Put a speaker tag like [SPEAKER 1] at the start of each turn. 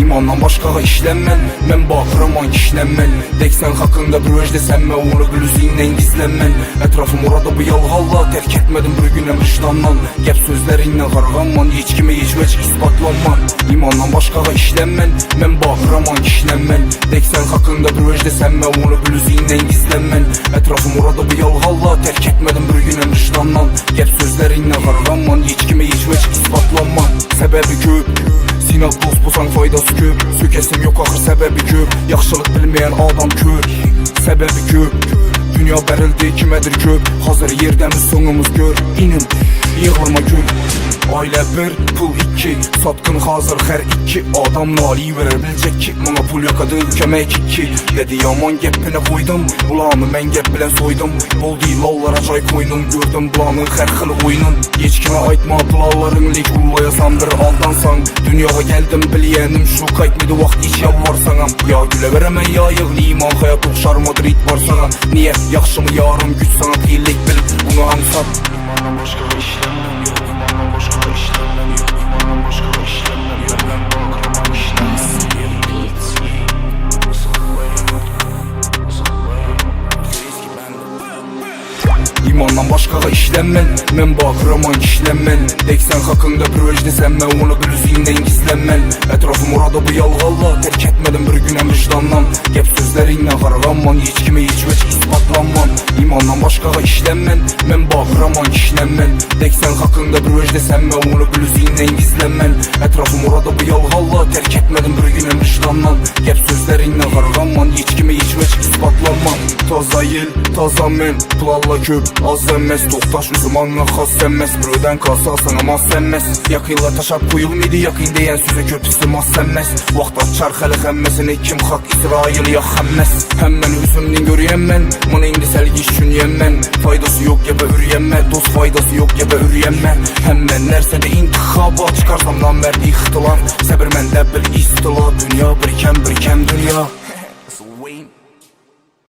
[SPEAKER 1] İmandan başqağa işlənmən, mən baxıram an kişlənmən. Dək sən haqqında bir vəcdə sənmə, onu blüzindən gizlənmən. Ətrafım orada bu yalğalla, tərk etmədim bir günəm rışdandan. Gəp sözlərindən qarğanman, heç kimə heç vəc isbatlanman. İmandan başqağa işlənmən, mən baxıram an kişlənmən. Dək sən haqqında bir vəcdə sənmə, onu blüzindən gizlənmən. Ətrafım orada bu yalğalla, tərk etmədim bir günəm rışdandan. Gəp sözlərindən qarğanman, heç kimə heç vəc isbatlanman. Səbəbi köp, sinat dost bulsan faydası köp. Sökəsim yox axır səbəbi köp, yaxşılıq bilməyən adam kör. Səbəbi köp, dünya bərildi kimədir köp. Hazır yerdəmiz sonumuz gör, inin yığılma gül. Ailə bir, pul iki, satqın hazır hər iki. Adam naliyi verir bilcək ki, bana pul yoxadır kömək iki. Dedi yaman gəppinə qoydum, bulanı mən gəp bilən soydum. Bol deyil onlara çay koydum, gördüm bulanın hər xili oyunun. Heç kimə aytma planların, lik ullayasandır aldansan. Dünyaya gəldim biliyənim şu qaytmıdı vaxt iç yalvarsanam. Ya gülə verəmən ya yığlıyım, an hayat oxşarmadır it varsana. Niyə yaxşımı yarım güç sana xiyillik bil, bunu hamsat. İmandan başqa işləməm yox, İmandan başqa işləməm yox, İmandan başqa işləməm yox. Mən baxıram işləməm. İmandan başqağa işlənmən, mən baxıram an kişlənmən. Dək sən haqqında bir vəcdə sənmə, onu blüzindən gizlənmən. Ətrafım orada bu yalğalla, tərk etmədim bir günəm vicdandan. Gəp sözlərindən qarğanman, heç kimə heç vəc isbatlanman. İmandan başqağa işlənmən, mən baxıram an kişlənmən. Dək sən haqqında bir vəcdə sənmə, onu blüzindən gizlənmən. Ətrafım orada bu yalğalla, tərk etmədim bir günəm vicdandan. Gəp sözlərindən qarğanman, heç kimə heç vəc isbatlanman. Taza yel, taza mən, plalla köp az sənməz, toxtaş üzümanla xas sənməz. Brödən kasa sana maz sənməz. Yakıyla taşap koyulmaydı, yakın deyən sözə köpüsü maz sənməz. Vaxt açar xəli xəmməsini, kim xaq İsrail ya xəmməz. Həmmən üzümdən görüyəm mən, bunu indi səlgi düşünüyəm mən. Faydası yox gəbə ürüyəm mən, dost faydası yox gəbə ürüyəm mən. Həmmən nərsədə intiqaba, çıxarsam namərdi ixtilar. Səbir məndə bil istila, dünya birkən dünya.